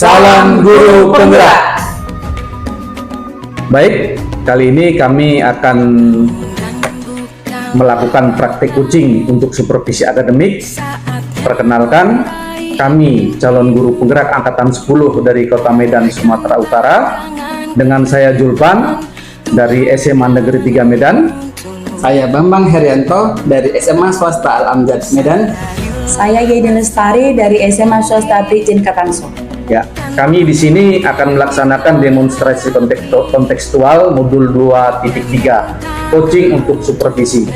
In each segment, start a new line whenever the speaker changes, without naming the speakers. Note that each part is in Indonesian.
Salam Guru Penggerak. Baik, kali ini kami akan melakukan praktik coaching untuk supervisi akademik. Perkenalkan, kami calon guru penggerak angkatan 10 dari Kota Medan, Sumatera Utara. Dengan saya Julpan dari SMA Negeri 3 Medan.
Saya Bambang Herianto dari SMA Swasta Al-Amjad Medan.
Saya Yedi Lestari dari SMA Swasta Brigjen Katangso.
Ya, kami di sini akan melaksanakan demonstrasi kontekstual modul 2.3, coaching untuk supervisi.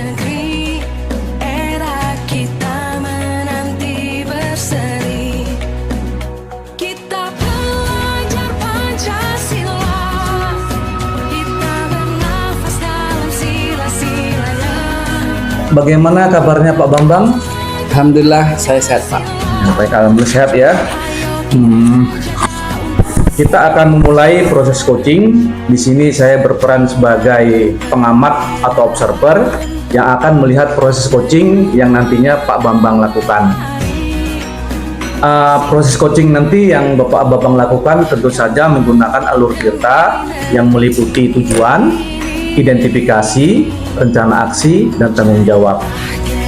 Bagaimana kabarnya Pak Bambang?
Alhamdulillah saya sehat, Pak.
Baik, alhamdulillah sehat ya. Kita akan memulai proses coaching. Di sini saya berperan sebagai pengamat atau observer yang akan melihat proses coaching yang nantinya Pak Bambang lakukan. Proses coaching nanti yang Bapak Bambang lakukan tentu saja menggunakan alur tirta yang meliputi tujuan, identifikasi, rencana aksi, dan tanggung jawab.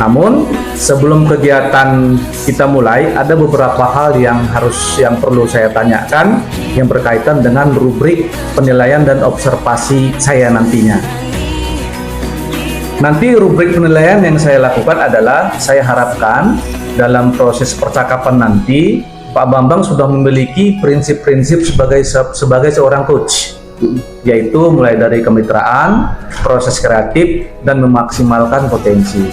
Namun sebelum kegiatan kita mulai, ada beberapa hal yang perlu saya tanyakan yang berkaitan dengan rubrik penilaian dan observasi saya nantinya. Nanti rubrik penilaian yang saya lakukan adalah, saya harapkan dalam proses percakapan nanti Pak Bambang sudah memiliki prinsip-prinsip sebagai seorang coach, yaitu mulai dari kemitraan, proses kreatif, dan memaksimalkan potensi.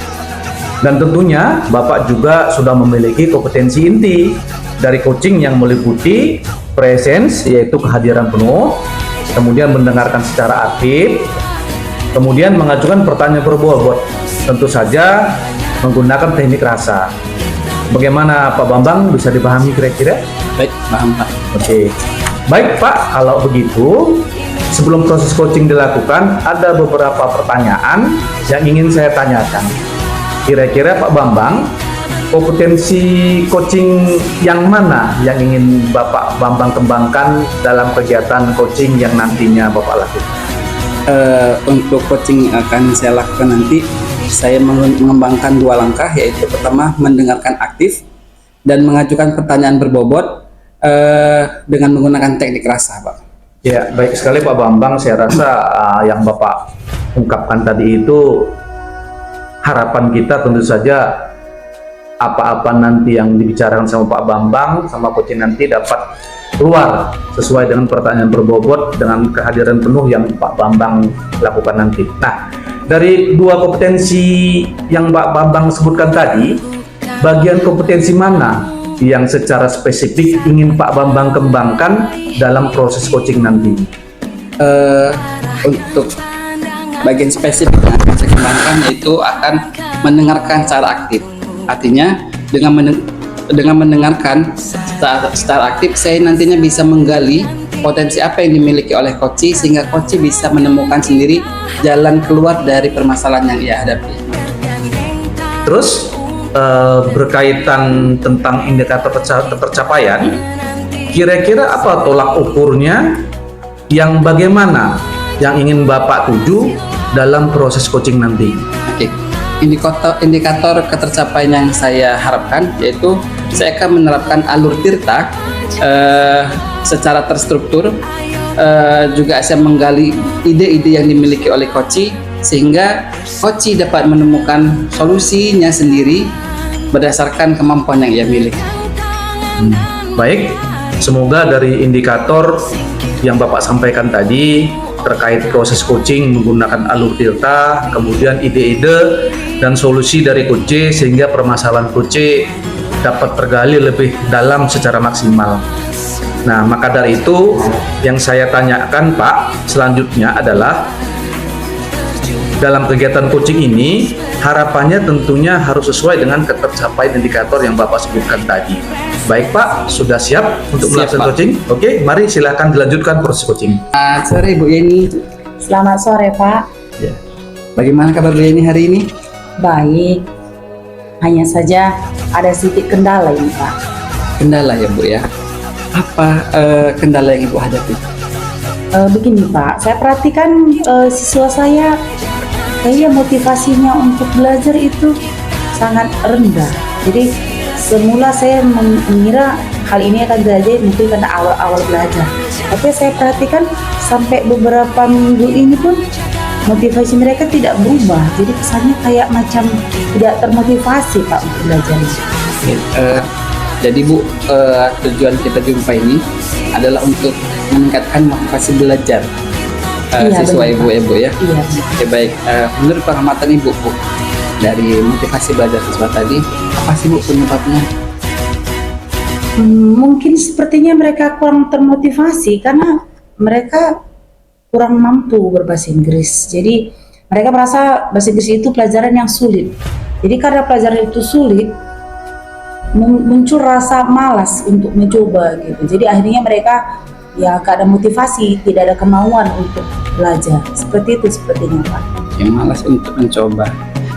Dan tentunya Bapak juga sudah memiliki kompetensi inti dari coaching yang meliputi presence, yaitu kehadiran penuh, kemudian mendengarkan secara aktif, kemudian mengajukan pertanyaan berbobot, tentu saja menggunakan teknik rasa. Bagaimana Pak Bambang, bisa dipahami kira-kira?
Baik, paham Pak.
Oke. Baik Pak, kalau begitu sebelum proses coaching dilakukan, ada beberapa pertanyaan yang ingin saya tanyakan. Kira-kira Pak Bambang, kompetensi coaching yang mana yang ingin Bapak Bambang kembangkan dalam kegiatan coaching yang nantinya Bapak lakukan?
Untuk coaching yang akan saya lakukan nanti, saya mengembangkan 2 langkah, yaitu pertama mendengarkan aktif dan mengajukan pertanyaan berbobot dengan menggunakan teknik rasa, Pak.
Ya, baik sekali Pak Bambang. Saya rasa yang Bapak ungkapkan tadi itu, harapan kita tentu saja apa-apa nanti yang dibicarakan sama Pak Bambang, sama coaching nanti dapat keluar sesuai dengan pertanyaan berbobot dengan kehadiran penuh yang Pak Bambang lakukan nanti. Nah, dari 2 kompetensi yang Pak Bambang sebutkan tadi, bagian kompetensi mana yang secara spesifik ingin Pak Bambang kembangkan dalam proses coaching nanti?
Untuk bagian spesifik yang akan saya kembangkan yaitu akan mendengarkan secara aktif. Artinya dengan mendengarkan secara aktif, saya nantinya bisa menggali potensi apa yang dimiliki oleh coach, sehingga coach bisa menemukan sendiri jalan keluar dari permasalahan yang ia hadapi.
Terus berkaitan tentang indikator tercapaian, kira-kira apa tolak ukurnya yang bagaimana yang ingin Bapak tuju dalam proses coaching nanti?
Oke. Indikator ketercapaian yang saya harapkan yaitu saya akan menerapkan alur tirta secara terstruktur, juga saya menggali ide-ide yang dimiliki oleh coach, sehingga coach dapat menemukan solusinya sendiri berdasarkan kemampuan yang ia miliki.
Baik, semoga dari indikator yang Bapak sampaikan tadi terkait proses coaching menggunakan alur tirta, kemudian ide-ide dan solusi dari coach, sehingga permasalahan coach dapat tergali lebih dalam secara maksimal. Nah, maka dari itu yang saya tanyakan Pak selanjutnya adalah, dalam kegiatan coaching ini harapannya tentunya harus sesuai dengan ketercapaian indikator yang Bapak sebutkan tadi. Baik Pak, sudah siap untuk melakukan coaching? Oke, mari silakan dilanjutkan proses coaching.
Selamat sore Bu Yeni.
Selamat sore Pak.
Ya. Bagaimana kabar Bu Yeni hari ini?
Baik. Hanya saja ada sedikit kendala ini Pak.
Kendala ya Bu ya. Apa kendala yang Ibu hadapi?
Begini Pak, saya perhatikan siswa saya kayaknya motivasinya untuk belajar itu sangat rendah. Jadi semula saya mengira hal ini akan terjadi mungkin karena awal-awal belajar. Tapi saya perhatikan sampai beberapa minggu ini pun motivasi mereka tidak berubah. Jadi kesannya kayak macam tidak termotivasi Pak untuk belajar.
Oke, jadi Bu, tujuan kita jumpa ini adalah untuk meningkatkan motivasi belajar
Iya,
siswa
benar,
Ibu
Pak.
ya Bu ya.
Iya.
Oke, baik. Menurut pengamatan Ibu, Bu, dari motivasi belajar siswa tadi, apa sih Bu penyebabnya?
Mungkin sepertinya mereka kurang termotivasi karena mereka kurang mampu berbahasa Inggris. Jadi mereka merasa bahasa Inggris itu pelajaran yang sulit. Jadi karena pelajaran itu sulit, muncul rasa malas untuk mencoba gitu. Jadi akhirnya mereka ya gak ada motivasi, tidak ada kemauan untuk belajar. Seperti itu sepertinya Pak.
Yang malas untuk mencoba.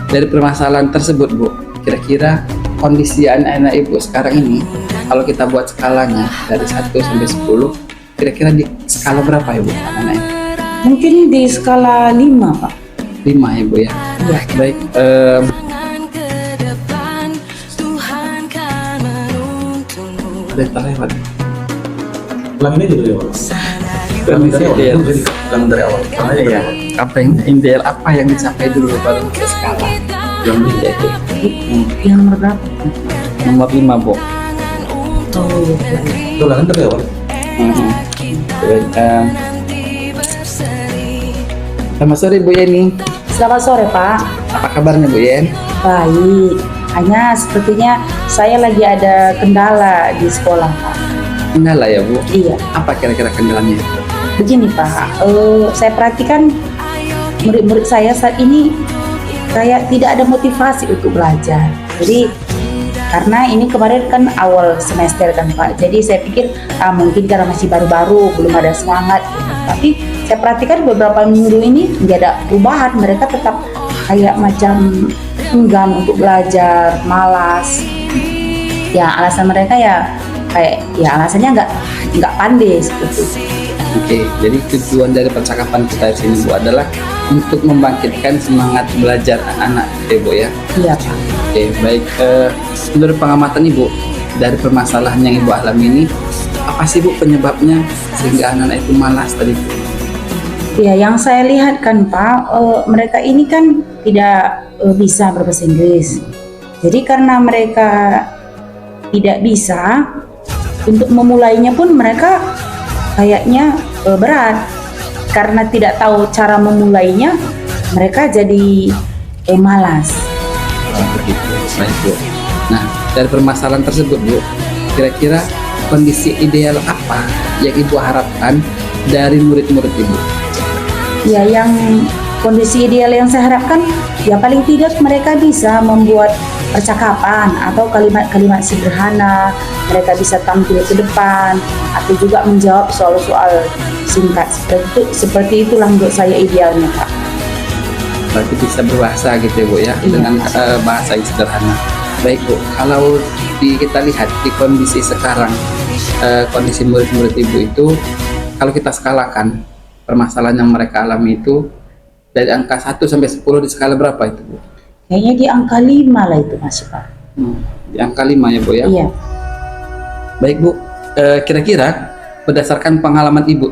Dari permasalahan tersebut Bu, kira-kira kondisi anak-anak Ibu sekarang ini, kalau kita buat skalanya dari 1 sampai 10, kira-kira di skala berapa Ibu anak-anaknya?
Mungkin di skala 5 Pak.
5 Ibu ya.
Iya.
Baik, udah terlewat.
Ulang ini juga dari awal. Ulang dari awal.
Ideal.
Jadi ulang dari awal. Karena ya
Iya. Apa yang ideal, apa yang dicapai dulu baru ke skala?
yang ini
Yaitu
Yang nomor berapa?
nomor 5 Bu.
Oh iya.
itu ulangan dari awal.
Baik, selamat sore Bu Yeni.
Selamat sore Pak.
Apa kabarnya Bu Yen?
Baik, hanya sepertinya saya lagi ada kendala di sekolah Pak.
Kendala ya Bu?
Iya,
Apa kira-kira kendalanya?
begini Pak, saya perhatikan murid-murid saya saat ini kayak tidak ada motivasi untuk belajar. Jadi karena ini kemarin kan awal semester kan Pak, jadi saya pikir mungkin karena masih baru-baru belum ada semangat gitu. Tapi saya perhatikan beberapa minggu ini nggak ada perubahan, mereka tetap kayak macam enggan untuk belajar, malas. Ya alasan mereka ya kayak ya alasannya nggak pandai seperti itu.
Oke, jadi tujuan dari percakapan kita di sini Bu adalah untuk membangkitkan semangat belajar anak-anak ya Bu ya.
Iya Pak.
Oke, baik. Menurut pengamatan Ibu dari permasalahan yang Ibu alami ini, apa sih Bu penyebabnya sehingga anak-anak itu malas tadi Bu?
Ya, yang saya lihat kan Pak, mereka ini kan tidak bisa berbahasa Inggris. Jadi karena mereka tidak bisa, untuk memulainya pun mereka kayaknya berat. Karena tidak tahu cara memulainya, mereka jadi malas.
Begitu, baik Bu. Nah, dari permasalahan tersebut Bu, kira-kira kondisi ideal apa yang Ibu harapkan dari murid-murid Ibu?
Ya, yang kondisi ideal yang saya harapkan, ya paling tidak mereka bisa membuat percakapan atau kalimat-kalimat sederhana, mereka bisa tampil ke depan, atau juga menjawab soal-soal singkat. Seperti itulah menurut saya idealnya Pak.
Berarti bisa berbahasa gitu ya Bu ya,
Iya.
dengan bahasa yang sederhana. Baik Bu, kalau kita lihat di kondisi sekarang, kondisi murid-murid Ibu itu, kalau kita skalakan permasalahan yang mereka alami itu dari angka 1 sampai 10 di skala berapa itu Bu?
Kayaknya di angka 5 lah itu masih Pak.
Di angka 5 ya Bu ya.
Iya.
Baik Bu, kira-kira berdasarkan pengalaman Ibu,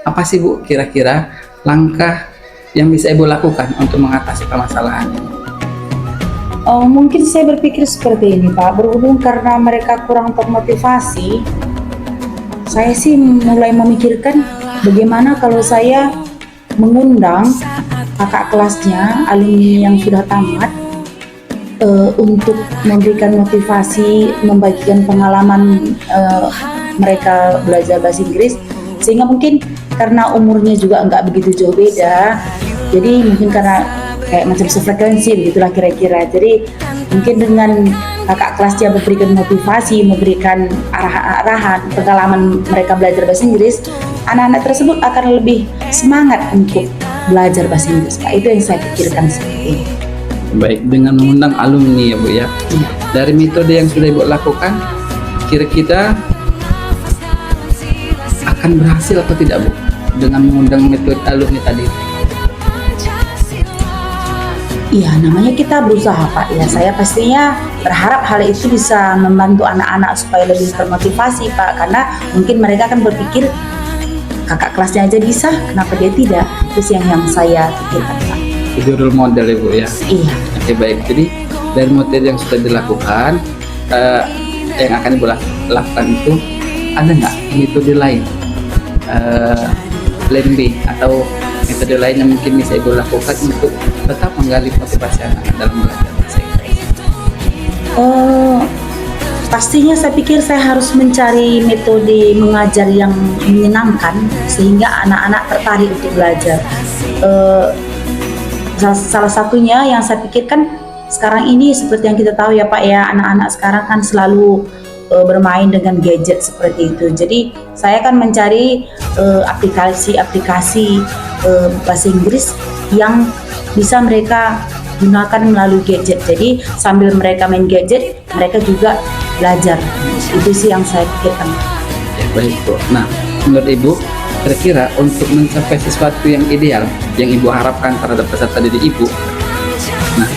apa sih Bu kira-kira langkah yang bisa Ibu lakukan untuk mengatasi permasalahan ini?
Oh, mungkin saya berpikir seperti ini Pak, berhubung karena mereka kurang termotivasi, saya sih mulai memikirkan bagaimana kalau saya mengundang kakak kelasnya, alumni yang sudah tamat, untuk memberikan motivasi, membagikan pengalaman mereka belajar bahasa Inggris, sehingga mungkin karena umurnya juga nggak begitu jauh beda, jadi mungkin karena kayak macam sefrekuensi begitulah kira-kira. Jadi mungkin dengan kakak kelasnya memberikan motivasi, memberikan arahan pengalaman mereka belajar bahasa Inggris, anak-anak tersebut akan lebih semangat untuk belajar bahasa Inggris Pak. Itu yang saya pikirkan seperti ini.
Baik, dengan mengundang alumni ya Bu ya.
Iya.
Dari metode yang sudah Ibu lakukan, kira-kira akan berhasil atau tidak Bu dengan mengundang metode alumni tadi?
Iya, namanya kita berusaha Pak. Ya, saya pastinya berharap hal itu bisa membantu anak-anak supaya lebih termotivasi Pak. Karena mungkin mereka akan berpikir kakak kelasnya aja bisa, kenapa dia tidak? Itu sih yang saya pikirkan Pak.
Itu role model ya Bu ya.
Iya.
Oke baik, jadi dari materi yang sudah dilakukan, yang akan Ibu lakukan itu ada nggak metode lain, plan B atau metode lain yang mungkin bisa Ibu lakukan untuk tetap menggali motivasi anak dalam belajar bahasa Inggris?
Pastinya saya pikir saya harus mencari metode mengajar yang menyenangkan sehingga anak-anak tertarik untuk belajar. Salah satunya yang saya pikirkan sekarang ini seperti yang kita tahu ya Pak ya, anak-anak sekarang kan selalu bermain dengan gadget seperti itu. Jadi saya akan mencari aplikasi-aplikasi bahasa Inggris yang bisa mereka gunakan melalui gadget. Jadi sambil mereka main gadget, mereka juga belajar. Itu sih yang saya pikirkan.
Ya, baik Bu. Nah, menurut Ibu, kira-kira untuk mencapai sesuatu yang ideal yang Ibu harapkan terhadap peserta didik Ibu, nah,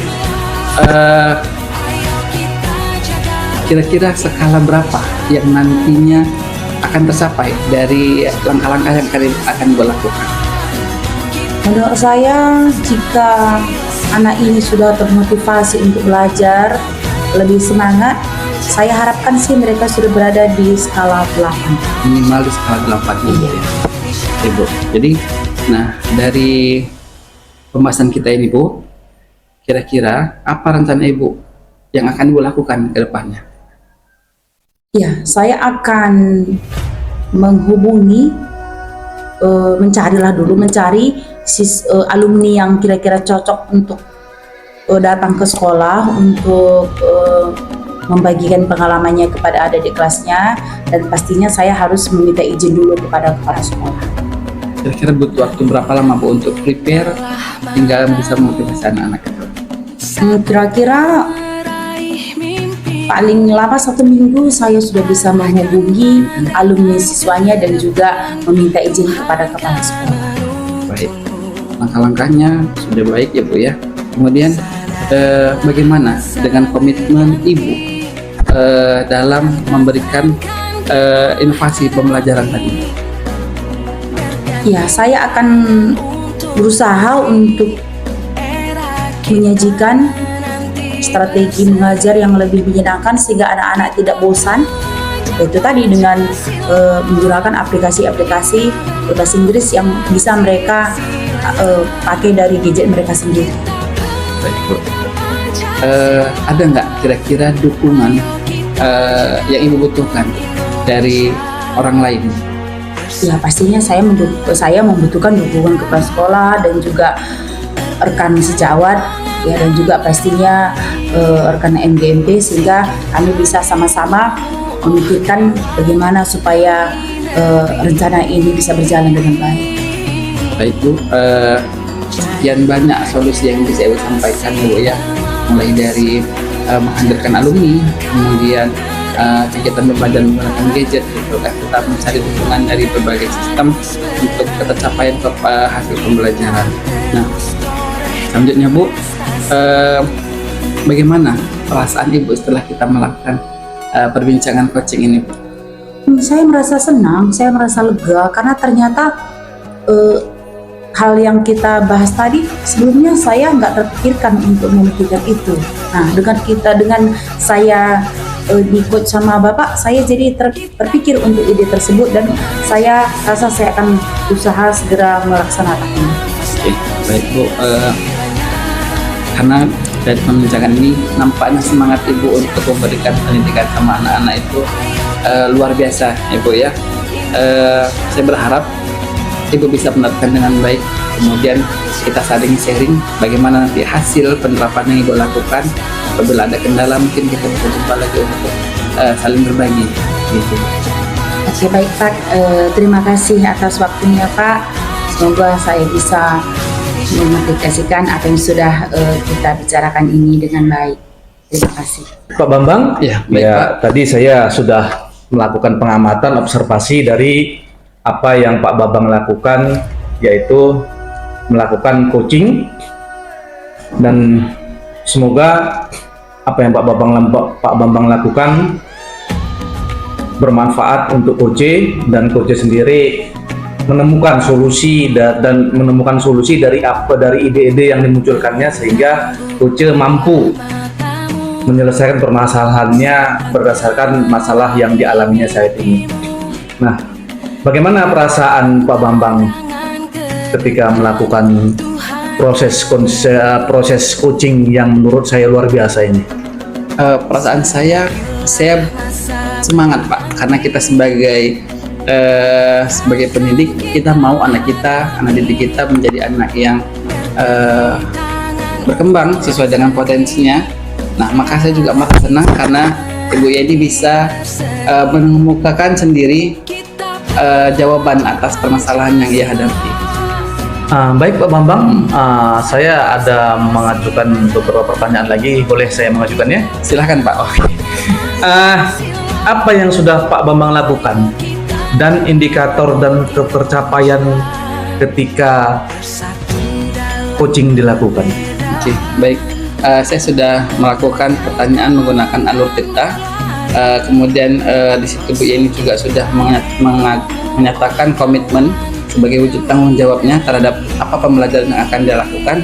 kira-kira skala berapa yang nantinya akan tercapai dari langkah-langkah yang akan Ibu lakukan?
Menurut saya, jika anak ini sudah termotivasi untuk belajar, lebih semangat, saya harapkan sih mereka sudah berada di skala 8.
Minimal di skala 8 gitu ya. Oke, Bu. Jadi, nah dari pembahasan kita ini Bu, kira-kira apa rencana Ibu yang akan Ibu lakukan ke depannya?
Ya, saya akan menghubungi, mencari alumni yang kira-kira cocok untuk datang ke sekolah untuk membagikan pengalamannya kepada adik-adik kelasnya, dan pastinya saya harus meminta izin dulu kepada kepala sekolah.
Kira-kira butuh waktu berapa lama Bu untuk prepare hingga bisa memotivasi anak-anak itu?
Kira-kira paling lama 1 minggu saya sudah bisa menghubungi alumni siswanya dan juga meminta izin kepada kepala sekolah.
Baik, langkah-langkahnya sudah baik ya Bu ya. Kemudian bagaimana dengan komitmen Ibu dalam memberikan inovasi pembelajaran tadi?
Ya, saya akan berusaha untuk menyajikan strategi mengajar yang lebih menyenangkan sehingga anak-anak tidak bosan. Itu tadi dengan menggunakan aplikasi-aplikasi bahasa Inggris yang bisa mereka pakai dari gadget mereka sendiri.
Baik Bu. Ada nggak kira-kira dukungan yang Ibu butuhkan dari orang lain?
Ya, pastinya saya membutuhkan dukungan kepala sekolah dan juga rekan sejawat ya, dan juga pastinya rekan MGMP sehingga kami bisa sama-sama memikirkan bagaimana supaya rencana ini bisa berjalan dengan baik.
Baik Bu, sekian banyak solusi yang bisa Ibu sampaikan Bu ya, mulai dari menghadirkan alumni, kemudian kegiatan pembelajaran menggunakan gadget gitu kan, tetap mencari dukungan dari berbagai sistem untuk tercapaian hasil pembelajaran. Nah, selanjutnya Bu, bagaimana perasaan Ibu setelah kita melakukan perbincangan coaching ini Bu?
Saya merasa senang, saya merasa lega karena ternyata hal yang kita bahas tadi sebelumnya saya nggak terpikirkan untuk memikirkan itu. Nah, dengan saya di coach sama Bapak, saya jadi terpikir untuk ide tersebut dan saya rasa saya akan usaha segera melaksanakannya.
Oke, baik Bu. Karena dari pembincangan ini nampaknya semangat Ibu untuk memberikan pendidikan sama anak-anak itu luar biasa Ibu ya. Saya berharap Ibu bisa menerapkan dengan baik, kemudian kita saling sharing bagaimana nanti hasil penerapan yang Ibu lakukan. Apabila ada kendala mungkin kita bisa jumpa lagi untuk saling berbagi gitu.
Oke, baik Pak, terima kasih atas waktunya Pak. Semoga saya bisa mengaplikasikan apa yang sudah kita bicarakan ini dengan baik. Terima kasih.
Pak Bambang,
Ya, baik,
ya
Pak.
tadi saya sudah melakukan pengamatan observasi dari apa yang Pak Bambang lakukan, yaitu melakukan coaching, dan semoga apa yang Pak Bambang lakukan bermanfaat untuk Coach dan Coach sendiri menemukan solusi dan menemukan solusi dari ide-ide yang dimunculkannya, sehingga Coach mampu menyelesaikan permasalahannya berdasarkan masalah yang dialaminya saat ini. Nah, bagaimana perasaan Pak Bambang ketika melakukan proses coaching yang menurut saya luar biasa ini?
Perasaan saya semangat Pak, karena kita sebagai pendidik, kita mau anak didik kita menjadi anak yang berkembang sesuai dengan potensinya. Nah, maka saya juga merasa senang karena Ibu Yeni bisa mengemukakan sendiri jawaban atas permasalahan yang ia hadapi.
Baik Pak Bambang, saya ada mengajukan beberapa pertanyaan lagi, boleh saya mengajukannya?
Silahkan Pak. Oke.
Apa yang sudah Pak Bambang lakukan dan indikator dan ketercapaian ketika coaching dilakukan?
Oke, baik. Saya sudah melakukan pertanyaan menggunakan alur Tirta. Kemudian di situ Bu Yeni juga sudah menyatakan komitmen sebagai wujud tanggung jawabnya terhadap apa pembelajaran yang akan dia lakukan.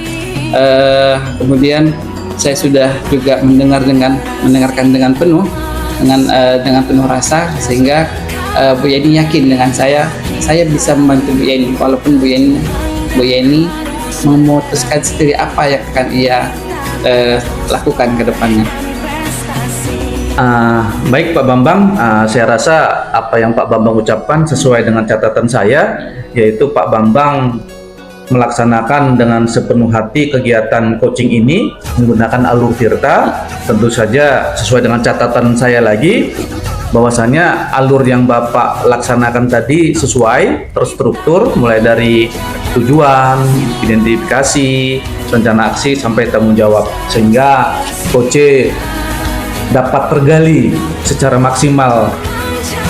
Kemudian saya sudah juga mendengarkan dengan penuh rasa, sehingga Bu Yeni yakin dengan saya bisa membantu Bu Yeni, walaupun Bu Yeni memutuskan sendiri apa yang akan ia lakukan ke depannya.
Baik Pak Bambang, saya rasa apa yang Pak Bambang ucapkan sesuai dengan catatan saya, yaitu Pak Bambang melaksanakan dengan sepenuh hati kegiatan coaching ini menggunakan alur Tirta. Tentu saja sesuai dengan catatan saya lagi, bahwasanya alur yang Bapak laksanakan tadi sesuai, terstruktur, mulai dari tujuan, identifikasi, rencana aksi, sampai tanggung jawab, sehingga Coach dapat tergali secara maksimal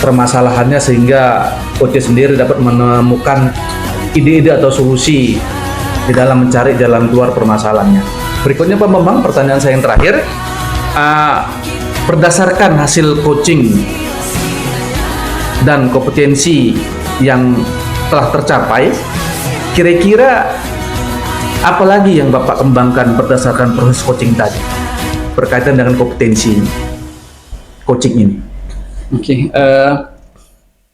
permasalahannya, sehingga Coach sendiri dapat menemukan ide-ide atau solusi di dalam mencari jalan keluar permasalahannya. Berikutnya Pak Bambang, pertanyaan saya yang terakhir, berdasarkan hasil coaching dan kompetensi yang telah tercapai, kira-kira apa lagi yang Bapak kembangkan berdasarkan proses coaching tadi berkaitan dengan kompetensi coaching ini?
Oke,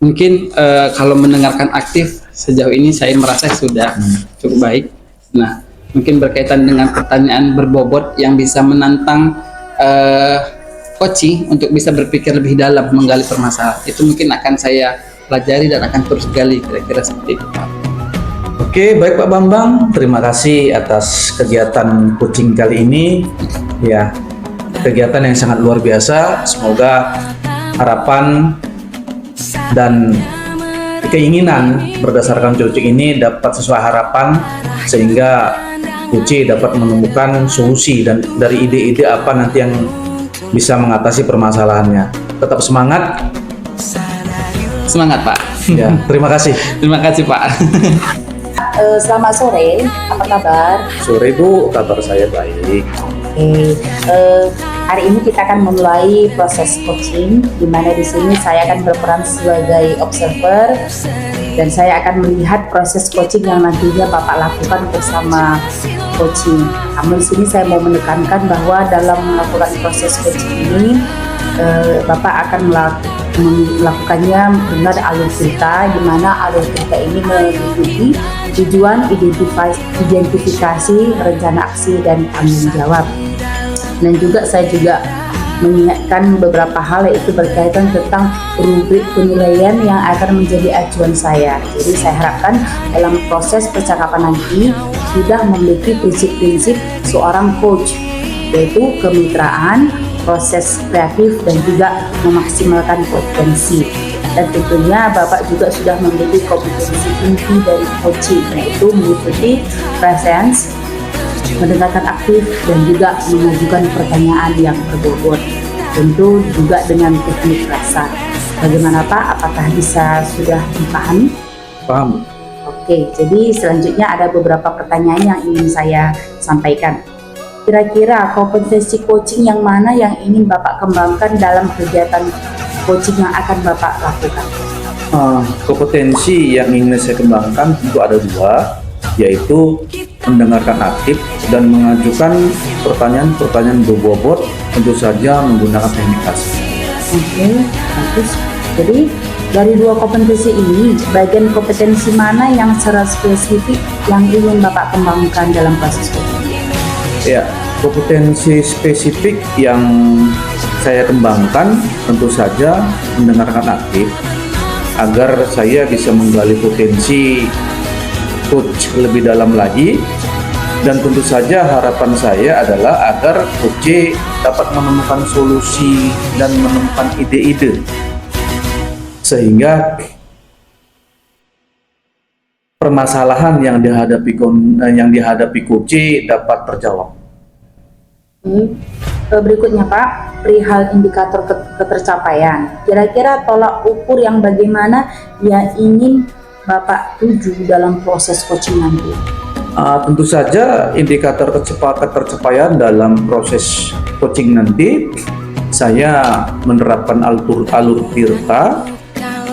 mungkin kalau mendengarkan aktif sejauh ini saya merasa sudah cukup baik. Nah, mungkin berkaitan dengan pertanyaan berbobot yang bisa menantang coaching untuk bisa berpikir lebih dalam menggali permasalahan, itu mungkin akan saya pelajari dan akan terus gali, kira-kira seperti itu Pak.
Oke, baik Pak Bambang, terima kasih atas kegiatan coaching kali ini. Ya, kegiatan yang sangat luar biasa. Semoga harapan dan keinginan berdasarkan coaching ini dapat sesuai harapan, sehingga Coach dapat menemukan solusi dan dari ide-ide apa nanti yang bisa mengatasi permasalahannya. Tetap semangat.
Semangat Pak.
Ya, terima kasih.
Terima kasih Pak.
Selamat sore, apa kabar?
Sore Bu, kabar saya baik.
Hari ini kita akan memulai proses coaching, di mana di sini saya akan berperan sebagai observer dan saya akan melihat proses coaching yang nantinya Bapak lakukan bersama coaching. Namun di sini saya mau menekankan bahwa dalam melakukan proses coaching ini Bapak akan melakukannya dengan alur cerita, di mana alur cerita ini meliputi tujuan, identifikasi, rencana aksi, dan tanggung jawab. Dan juga saya mengingatkan beberapa hal, yaitu berkaitan tentang rubrik penilaian yang akan menjadi acuan saya. Jadi saya harapkan dalam proses percakapan nanti sudah memiliki prinsip-prinsip seorang coach, yaitu kemitraan, proses kreatif, dan juga memaksimalkan potensi. Dan tentunya Bapak juga sudah memiliki kompetensi inti dari coaching, yaitu meliputi presence, mendengarkan aktif, dan juga mengajukan pertanyaan yang berbobot. Tentu juga dengan teknik rasa. Bagaimana Pak? Apakah sudah dipahami?
Paham?
Oke, jadi selanjutnya ada beberapa pertanyaan yang ingin saya sampaikan. Kira-kira kompetensi coaching yang mana yang ingin Bapak kembangkan dalam kegiatan coaching yang akan Bapak lakukan?
Kompetensi yang ingin saya kembangkan tentu ada dua, yaitu mendengarkan aktif dan mengajukan pertanyaan-pertanyaan berbobot, tentu saja menggunakan teknik kasih.
Oke, bagus. Jadi dari dua kompetensi ini, bagian kompetensi mana yang secara spesifik yang ingin Bapak kembangkan dalam proses coaching?
Ya, kompetensi spesifik yang saya kembangkan tentu saja mendengarkan aktif agar saya bisa menggali potensi coach lebih dalam lagi, dan tentu saja harapan saya adalah agar coach dapat menemukan solusi dan menemukan ide-ide sehingga permasalahan yang dihadapi coach dapat terjawab.
Berikutnya Pak, perihal indikator ketercapaian. Kira-kira tolak ukur yang bagaimana yang ingin Bapak tuju dalam proses coaching nanti?
Tentu saja indikator ketercapaian dalam proses coaching nanti, saya menerapkan alur Tirta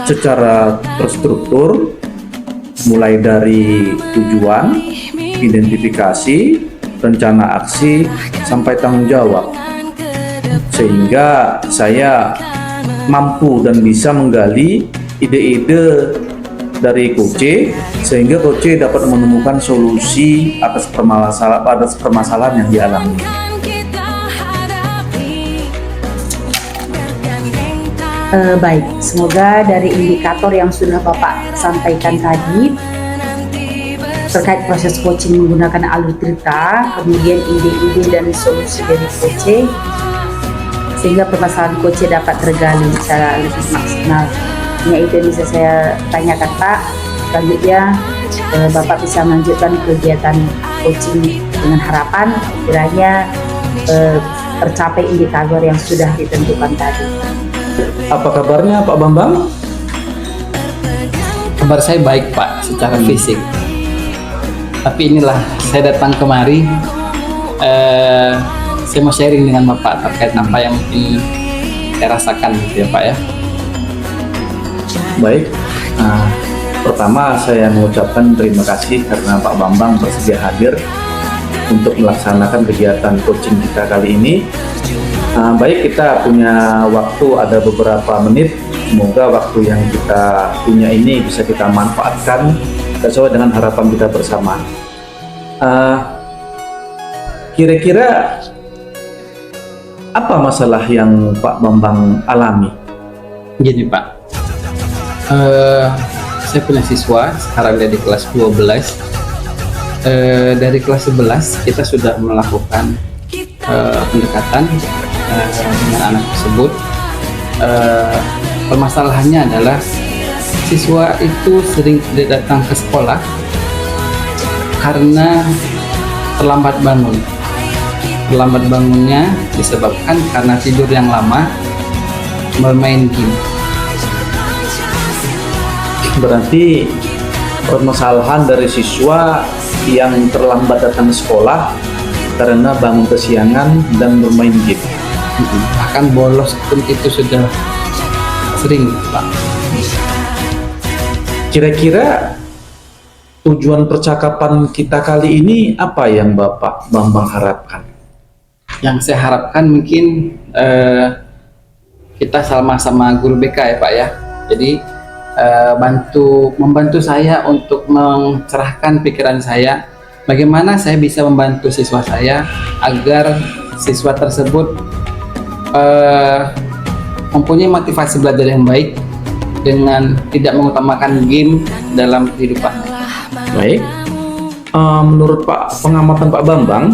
secara terstruktur, mulai dari tujuan, identifikasi, rencana aksi, sampai tanggung jawab, sehingga saya mampu dan bisa menggali ide-ide dari coach, sehingga coach dapat menemukan solusi atas permasalahan yang dialami.
Baik, semoga dari indikator yang sudah Bapak sampaikan tadi terkait proses coaching menggunakan alur Tirta, kemudian ide-ide dan solusi dari coach, sehingga permasalahan coach dapat tergali secara lebih maksimal. Ini itu yang bisa saya tanyakan Pak. Selanjutnya Bapak bisa melanjutkan kegiatan coaching dengan harapan kiranya tercapai indikator yang sudah ditentukan tadi.
Apa kabarnya Pak Bambang?
Kabar saya baik Pak secara fisik. Tapi inilah saya datang kemari, saya mau sharing dengan Bapak terkait apa yang mungkin saya rasakan gitu ya Pak ya.
Baik, pertama saya mengucapkan terima kasih karena Pak Bambang bersedia hadir untuk melaksanakan kegiatan coaching kita kali ini. Baik, kita punya waktu ada beberapa menit, semoga waktu yang kita punya ini bisa kita manfaatkan sesuai dengan harapan kita bersama. Kira-kira apa masalah yang Pak Bambang alami?
Gini Pak, saya punya siswa sekarang dia di kelas 12. Dari kelas 11 kita sudah melakukan pendekatan dengan anak tersebut. Permasalahannya adalah siswa itu sering tidak datang ke sekolah karena terlambat bangun. Terlambat bangunnya disebabkan karena tidur yang lama, bermain game.
Berarti permasalahan dari siswa yang terlambat datang ke sekolah karena bangun kesiangan dan bermain game.
Bahkan bolos pun itu sudah sering Pak.
Kira-kira tujuan percakapan kita kali ini apa yang Bapak Bambang harapkan?
Yang saya harapkan mungkin kita sama-sama guru BK ya Pak ya. Jadi membantu saya untuk mencerahkan pikiran saya. Bagaimana saya bisa membantu siswa saya agar siswa tersebut mempunyai motivasi belajar yang baik dengan tidak mengutamakan game dalam kehidupan.
Baik, menurut pengamatan Pak Bambang,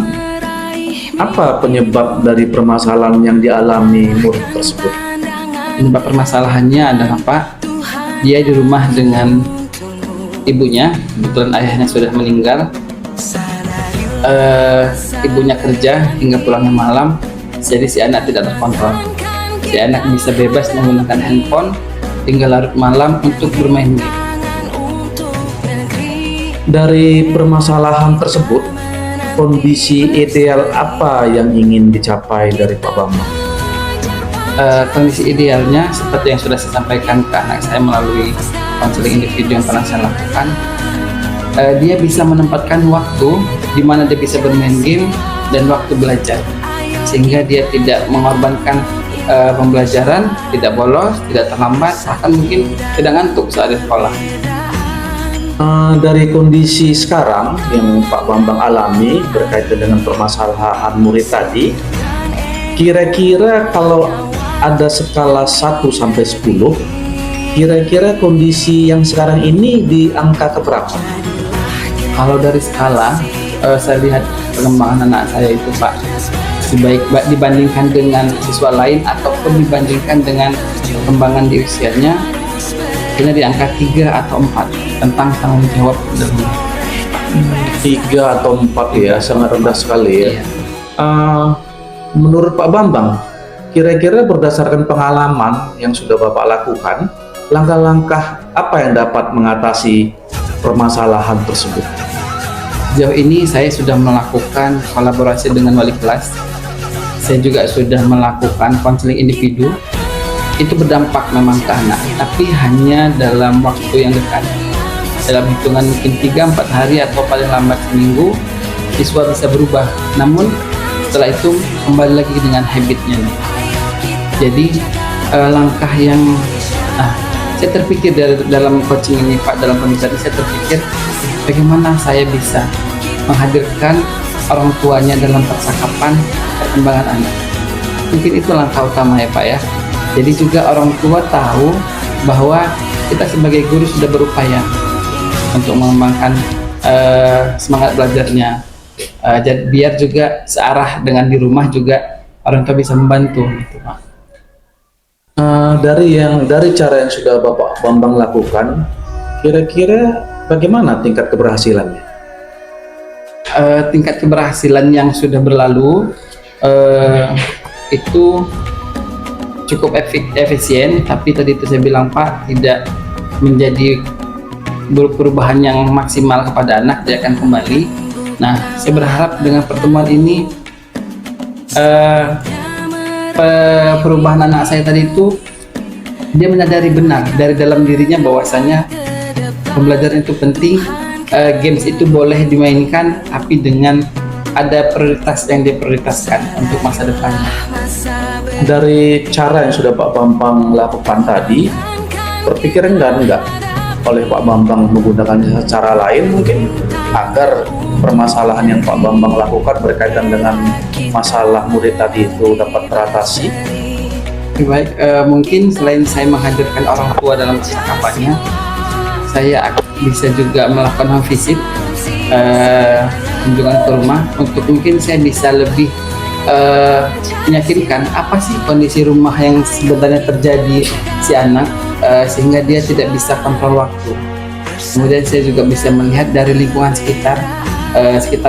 apa penyebab dari permasalahan yang dialami murid tersebut?
Penyebab permasalahannya adalah Pak, dia di rumah dengan ibunya, kebetulan ayahnya sudah meninggal. Ibunya kerja hingga pulangnya malam, jadi si anak tidak terkontrol. Si anak bisa bebas menggunakan handphone hingga larut malam untuk bermain game.
Dari permasalahan tersebut, kondisi ideal apa yang ingin dicapai dari Pak Bambang?
Kondisi idealnya seperti yang sudah saya sampaikan ke anak saya melalui konseling individu yang pernah saya lakukan, dia bisa menempatkan waktu di mana dia bisa bermain game dan waktu belajar, sehingga dia tidak mengorbankan pembelajaran, tidak bolos, tidak terlambat, bahkan mungkin tidak ngantuk saat di sekolah.
Dari kondisi sekarang yang Pak Bambang alami berkaitan dengan permasalahan murid tadi, kira-kira kalau ada skala 1 sampai 10, kira-kira kondisi yang sekarang ini di angka keberapa?
Kalau dari skala, saya lihat pengembangan anak saya itu Pak, sebaik dibandingkan dengan siswa lain ataupun dibandingkan dengan perkembangan di usianya, kayaknya di angka 3 atau 4 tentang tanggung jawab dan
3 atau 4 ya, sangat rendah sekali ya.
Iya.
Menurut Pak Bambang, kira-kira berdasarkan pengalaman yang sudah Bapak lakukan, langkah-langkah apa yang dapat mengatasi permasalahan tersebut?
Sejauh ini saya sudah melakukan kolaborasi dengan wali kelas. Saya juga sudah melakukan konseling individu. Itu berdampak memang ke anak, tapi hanya dalam waktu yang dekat. Dalam hitungan mungkin 3-4 hari atau paling lambat seminggu, siswa bisa berubah. Namun setelah itu kembali lagi dengan habitnya. Jadi langkah yang saya terpikir dalam coaching ini Pak, dalam pembicaraan saya terpikir bagaimana saya bisa menghadirkan orang tuanya dalam percakapan perkembangan anak. Mungkin itu langkah utama ya Pak ya. Jadi juga orang tua tahu bahwa kita sebagai guru sudah berupaya untuk mengembangkan semangat belajarnya. Jadi biar juga searah dengan di rumah juga orang tua bisa membantu gitu Pak.
Dari cara yang sudah Bapak Bambang lakukan, kira-kira bagaimana tingkat keberhasilannya?
Tingkat keberhasilan yang sudah berlalu itu cukup efisien, tapi tadi itu saya bilang Pak, tidak menjadi perubahan yang maksimal kepada anak, dia akan kembali. Nah, saya berharap dengan pertemuan ini perubahan anak saya tadi itu dia menyadari benar dari dalam dirinya bahwasanya pembelajaran itu penting, games itu boleh dimainkan tapi dengan ada prioritas yang dia prioritaskan untuk masa depannya.
Dari cara yang sudah Pak Bambang lakukan tadi, berpikiran enggak oleh Pak Bambang menggunakan cara lain mungkin agar permasalahan yang Pak Bambang lakukan berkaitan dengan masalah murid tadi itu dapat teratasi?
Baik, mungkin selain saya menghadirkan orang tua dalam percakapannya, saya bisa juga melakukan home visit, kunjungan ke rumah, untuk mungkin saya bisa lebih meyakinkan apa sih kondisi rumah yang sebenarnya terjadi si anak, sehingga dia tidak bisa kontrol waktu. Kemudian saya juga bisa melihat dari lingkungan sekitar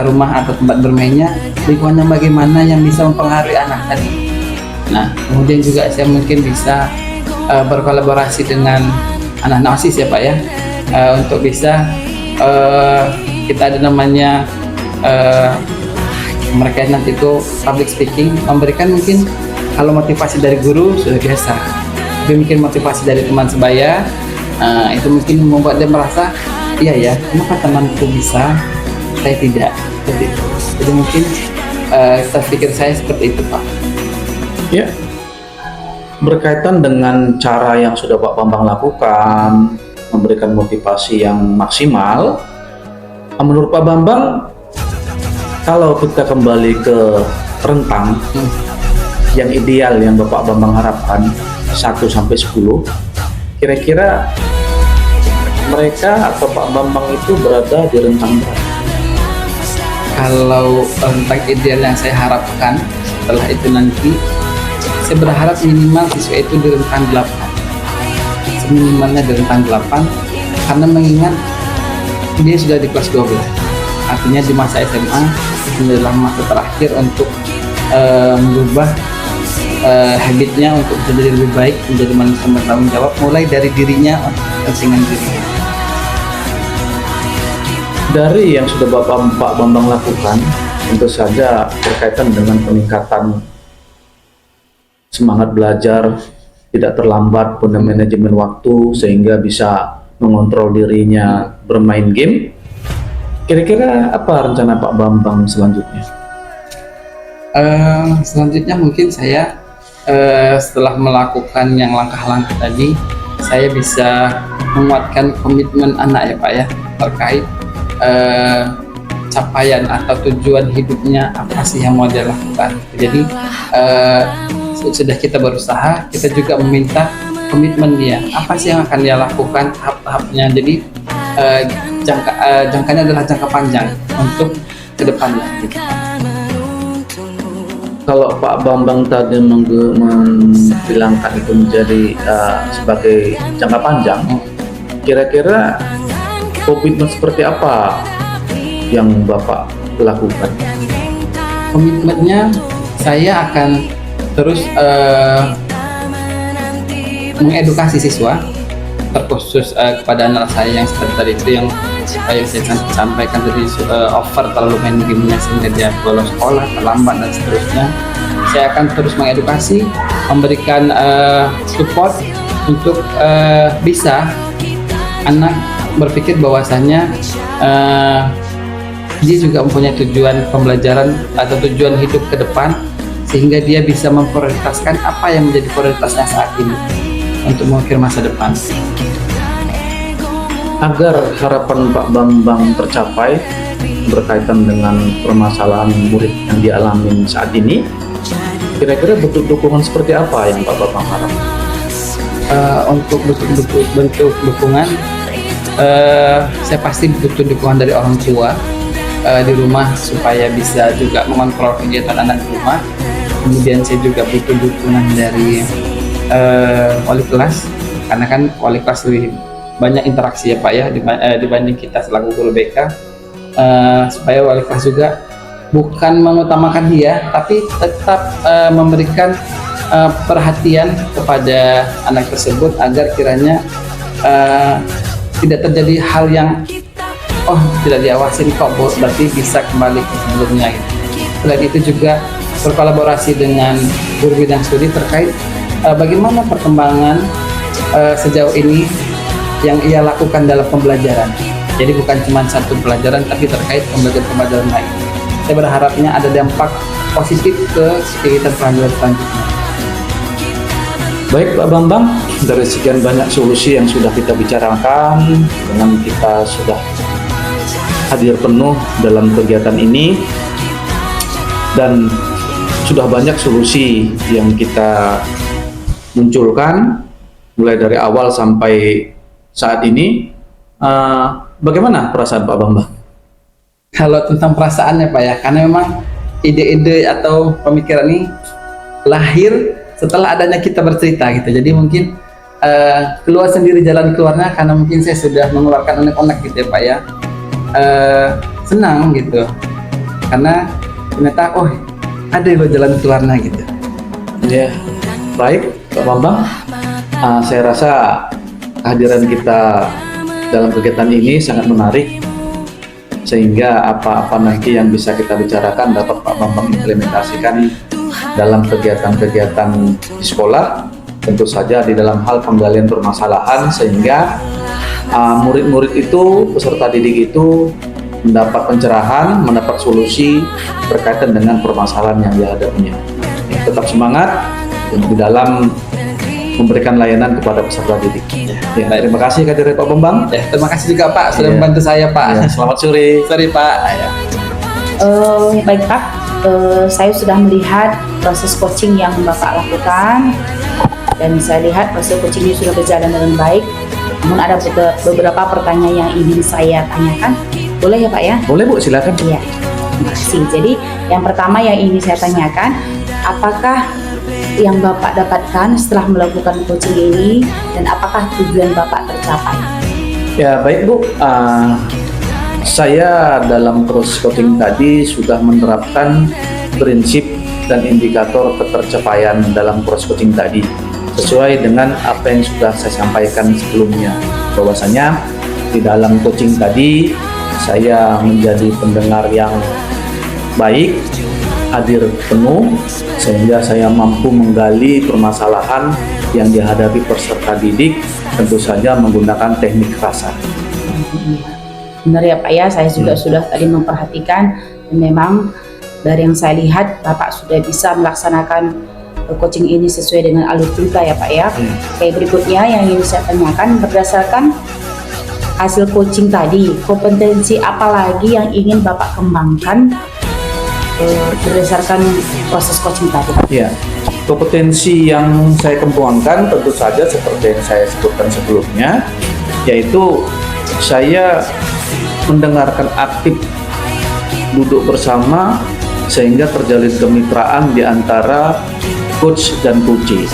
rumah atau tempat bermainnya, lingkungannya bagaimana yang bisa mempengaruhi anak tadi. Nah, kemudian juga saya mungkin bisa berkolaborasi dengan anak-anak OSIS ya Pak ya, untuk bisa kita ada namanya mereka nanti itu public speaking, memberikan mungkin kalau motivasi dari guru sudah biasa, tapi mungkin motivasi dari teman sebaya itu mungkin membuat dia merasa iya ya, kenapa temanku bisa, saya tidak, seperti itu. Jadi mungkin terpikir saya seperti itu Pak.
Ya, berkaitan dengan cara yang sudah Pak Bambang lakukan, memberikan motivasi yang maksimal, menurut Pak Bambang, kalau kita kembali ke rentang yang ideal yang Bapak Bambang harapkan 1 sampai 10, kira-kira mereka atau Pak Bambang itu berada di rentang berapa?
Kalau rentang ideal yang saya harapkan setelah itu nanti, saya berharap minimal siswa itu di rentang 8, minimalnya di rentang 8, karena mengingat dia sudah di kelas 12, artinya di masa SMA ini adalah masa terakhir untuk merubah habitnya untuk menjadi lebih baik, menjadi manusia bertanggung jawab, mulai dari dirinya untuk kepentingan dirinya.
Dari yang sudah Pak Bambang lakukan, tentu saja berkaitan dengan peningkatan semangat belajar, tidak terlambat pada manajemen waktu sehingga bisa mengontrol dirinya bermain game. Kira-kira apa rencana Pak Bambang selanjutnya?
Selanjutnya mungkin saya setelah melakukan yang langkah-langkah tadi, saya bisa menguatkan komitmen anak ya Pak ya, terkait capaian atau tujuan hidupnya apa sih yang mau dia lakukan. Jadi sudah kita berusaha, kita juga meminta komitmen dia, apa sih yang akan dia lakukan, tahap-tahapnya. Jadi jangkanya adalah jangka panjang untuk ke depannya gitu.
Kalau Pak Bambang tadi membilangkan itu menjadi sebagai jangka panjang, kira-kira komitmen seperti apa yang Bapak lakukan?
Komitmennya saya akan terus mengedukasi siswa, terkhusus kepada anak saya yang seperti tadi itu yang saya sampaikan tadi, over terlalu main gamenya sehingga dia bolos sekolah, terlambat dan seterusnya. Saya akan terus mengedukasi, memberikan support untuk bisa anak berpikir bahwasanya dia juga mempunyai tujuan pembelajaran atau tujuan hidup ke depan, sehingga dia bisa memprioritaskan apa yang menjadi prioritasnya saat ini untuk mengukir masa depan.
Agar harapan Pak Bambang tercapai berkaitan dengan permasalahan murid yang dialami saat ini, kira-kira bentuk dukungan seperti apa yang Pak Bambang harap?
Untuk bentuk dukungan, saya pasti butuh dukungan dari orang tua di rumah supaya bisa juga mengontrol kegiatan anak di rumah. Kemudian saya juga butuh dukungan dari wali kelas, karena kan wali kelas lebih banyak interaksi ya Pak ya dibanding kita selaku guru BK, supaya wali kelas juga bukan mengutamakan dia, tapi tetap memberikan perhatian kepada anak tersebut agar kiranya tidak terjadi hal yang tidak diawasin kok berarti bisa kembali ke sebelumnya gitu. Selain itu juga berkolaborasi dengan guru bidang studi terkait bagaimana perkembangan sejauh ini yang ia lakukan dalam pembelajaran. Jadi bukan cuma satu pelajaran tapi terkait pembelajaran lain. Saya berharapnya ada dampak positif ke kegiatan pelajaran selanjutnya.
Baik Pak Bambang, dari sekian banyak solusi yang sudah kita bicarakan, dengan kita sudah hadir penuh dalam kegiatan ini, dan sudah banyak solusi yang kita munculkan mulai dari awal sampai saat ini. Bagaimana perasaan Pak Bambang?
Kalau tentang perasaannya Pak ya, karena memang ide-ide atau pemikiran ini lahir setelah adanya kita bercerita gitu. Jadi mungkin keluar sendiri jalan keluarnya karena mungkin saya sudah mengeluarkan unek-unek gitu ya Pak ya. Senang gitu, karena ternyata ada loh jalan keluarnya gitu.
Ya, baik Pak Bambang, saya rasa kehadiran kita dalam kegiatan ini sangat menarik, sehingga apa-apa nanti yang bisa kita bicarakan dapat Pak Bambang implementasikan dalam kegiatan-kegiatan di sekolah, tentu saja di dalam hal penggalian permasalahan, sehingga murid-murid itu, peserta didik itu mendapat pencerahan, mendapat solusi berkaitan dengan permasalahan yang dihadapinya. Tetap semangat di dalam memberikan layanan kepada peserta didik. Ya, terima kasih kehadiran Pak Bambang.
Terima kasih juga Pak sudah membantu saya Pak.
Selamat sore.
Sorry Pak.
Baik Pak, saya sudah melihat proses coaching yang Bapak lakukan, dan saya lihat proses coaching ini sudah berjalan dengan baik. Namun ada beberapa pertanyaan yang ingin saya tanyakan. Boleh ya Pak ya?
Boleh Bu, silakan.
Iya, terima kasih. Jadi yang pertama yang ingin saya tanyakan, apakah yang Bapak dapatkan setelah melakukan coaching ini, dan apakah tujuan Bapak tercapai?
Ya baik Bu, saya dalam proses coaching tadi sudah menerapkan prinsip dan indikator ketercapaian dalam proses coaching tadi, sesuai dengan apa yang sudah saya sampaikan sebelumnya, bahwasanya di dalam coaching tadi saya menjadi pendengar yang baik, hadir penuh, sehingga saya mampu menggali permasalahan yang dihadapi peserta didik, tentu saja menggunakan teknik rasa.
Benar ya Pak ya, saya juga sudah tadi memperhatikan, dan memang dari yang saya lihat Bapak sudah bisa melaksanakan coaching ini sesuai dengan alur cerita ya Pak ya. Kayak berikutnya yang ingin saya tanyakan, berdasarkan hasil coaching tadi, kompetensi apa lagi yang ingin Bapak kembangkan berdasarkan proses coaching tadi?
Ya, kompetensi yang saya kembangkan tentu saja seperti yang saya sebutkan sebelumnya, yaitu saya mendengarkan aktif, duduk bersama, sehingga terjalin kemitraan di antara coach dan coachee.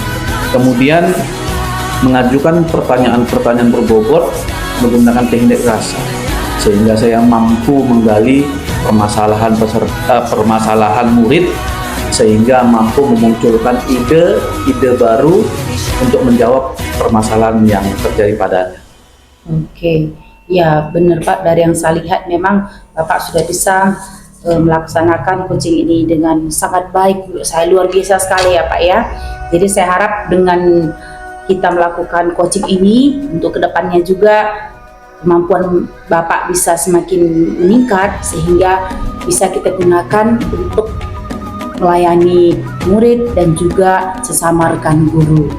Kemudian mengajukan pertanyaan-pertanyaan berbobot menggunakan teknik rasa, sehingga saya mampu menggali permasalahan murid, sehingga mampu memunculkan ide baru untuk menjawab permasalahan yang terjadi padanya.
Oke, ya benar Pak, dari yang saya lihat memang Bapak sudah bisa melaksanakan coaching ini dengan sangat baik. Saya luar biasa sekali ya Pak ya. Jadi saya harap dengan kita melakukan coaching ini untuk kedepannya juga kemampuan Bapak bisa semakin meningkat, sehingga bisa kita gunakan untuk melayani murid dan juga sesama rekan guru.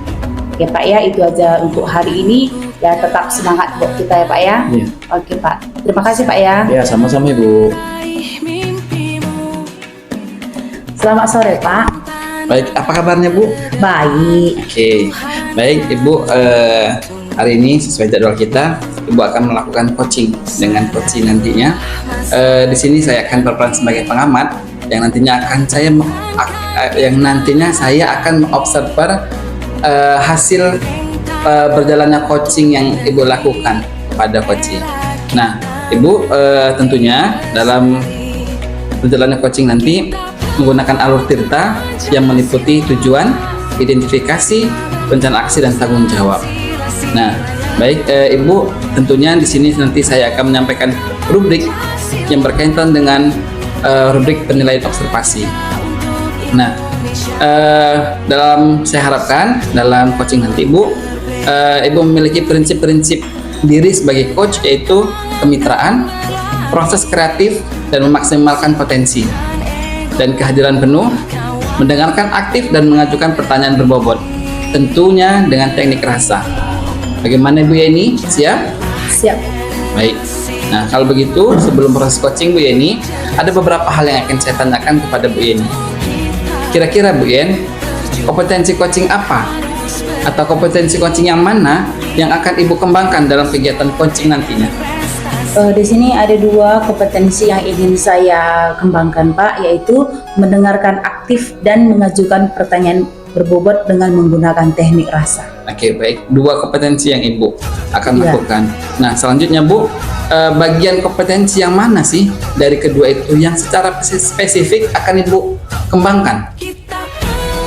Ya Pak ya, itu aja untuk hari ini. Ya tetap semangat buat kita ya Pak ya.
Iya.
Oke Pak, terima kasih Pak ya.
Ya, sama-sama Ibu.
Selamat sore Pak.
Baik, apa kabarnya Bu?
Baik.
Oke, baik Ibu, hari ini sesuai jadwal kita, Ibu akan melakukan coaching dengan coaching nantinya. Di sini saya akan berperan sebagai pengamat yang nantinya saya akan mengobserver hasil berjalannya coaching yang Ibu lakukan pada coaching. Nah, Ibu tentunya dalam berjalannya coaching nanti menggunakan alur tirta yang meliputi tujuan, identifikasi, rencana aksi, dan tanggung jawab. Nah, baik Ibu, tentunya di sini nanti saya akan menyampaikan rubrik yang berkaitan dengan rubrik penilaian observasi. Nah, saya harapkan dalam coaching nanti Ibu memiliki prinsip-prinsip diri sebagai coach, yaitu kemitraan, proses kreatif, dan memaksimalkan potensi, dan kehadiran penuh, mendengarkan aktif dan mengajukan pertanyaan berbobot, tentunya dengan teknik rasa. Bagaimana Bu Yeni? Siap?
Siap.
Baik. Nah, kalau begitu sebelum proses coaching Bu Yeni, ada beberapa hal yang akan saya tanyakan kepada Bu Yeni. Kira-kira Bu Yen, kompetensi coaching apa? Atau kompetensi coaching yang mana yang akan Ibu kembangkan dalam kegiatan coaching nantinya?
Di sini ada dua kompetensi yang ingin saya kembangkan Pak, yaitu mendengarkan aktif dan mengajukan pertanyaan berbobot dengan menggunakan teknik rasa.
Oke, baik. Dua kompetensi yang Ibu akan lakukan. Nah, selanjutnya Bu, bagian kompetensi yang mana sih dari kedua itu yang secara spesifik akan Ibu kembangkan?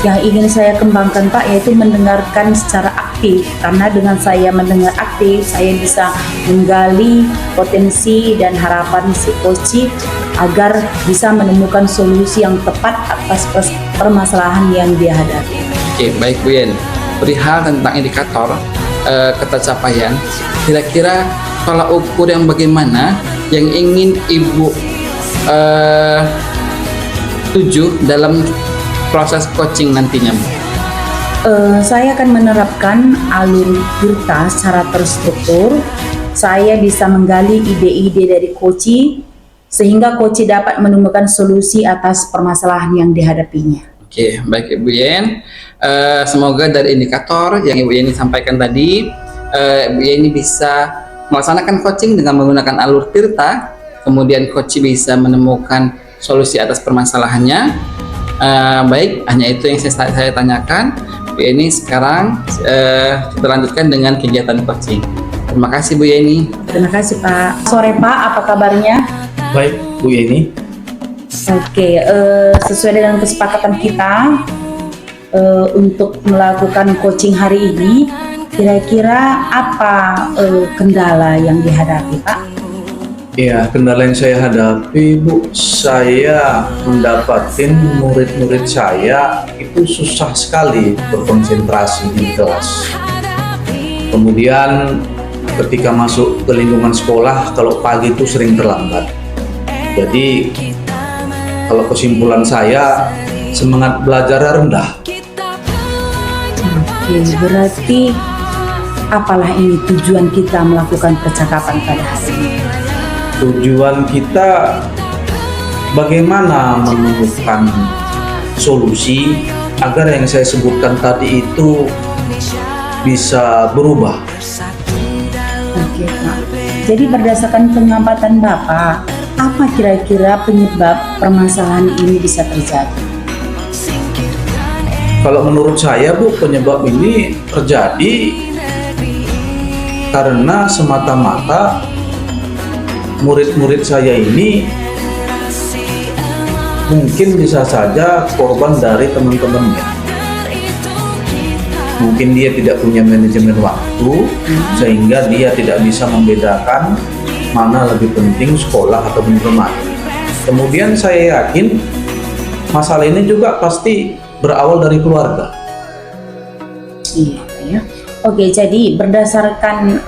Yang ingin saya kembangkan Pak, yaitu mendengarkan secara aktif, karena dengan saya mendengar aktif, saya bisa menggali potensi dan harapan si coach agar bisa menemukan solusi yang tepat atas permasalahan yang dia hadapi.
Oke, baik Bu Yen. Perihal tentang indikator ketercapaian, kira-kira tolak ukur yang bagaimana yang ingin Ibu tuju dalam proses coaching nantinya, Bu?
Saya akan menerapkan alur tirta secara terstruktur. Saya bisa menggali ide-ide dari coach sehingga coach dapat menemukan solusi atas permasalahan yang dihadapinya.
Oke, baik Ibu Yen. Semoga dari indikator yang Ibu Yeni sampaikan tadi, Ibu Yeni bisa melaksanakan coaching dengan menggunakan alur tirta, kemudian coach bisa menemukan solusi atas permasalahannya. Baik, hanya itu yang saya tanyakan. Bu Yeni, sekarang kita lanjutkan dengan kegiatan coaching. Terima kasih Bu Yeni.
Terima kasih Pak. Sore Pak, apa kabarnya?
Baik Bu Yeni.
Oke, sesuai dengan kesepakatan kita untuk melakukan coaching hari ini, kira-kira apa kendala yang dihadapi Pak?
Ya, kendala yang saya hadapi, Bu, saya mendapatkan murid-murid saya itu susah sekali berkonsentrasi di kelas. Kemudian ketika masuk ke lingkungan sekolah, kalau pagi itu sering terlambat. Jadi, kalau kesimpulan saya, semangat belajar rendah.
Oke, berarti apalah ini tujuan kita melakukan percakapan pada hari ini?
Tujuan kita bagaimana menemukan solusi agar yang saya sebutkan tadi itu bisa berubah.
Oke, Pak. Jadi berdasarkan pengamatan Bapak, apa kira-kira penyebab permasalahan ini bisa terjadi?
Kalau menurut saya, Bu, penyebab ini terjadi karena semata-mata murid-murid saya ini mungkin bisa saja korban dari teman-temannya. Mungkin dia tidak punya manajemen waktu sehingga dia tidak bisa membedakan mana lebih penting sekolah atau bermain. Kemudian saya yakin masalah ini juga pasti berawal dari keluarga.
Iya, ya. Oke, jadi berdasarkan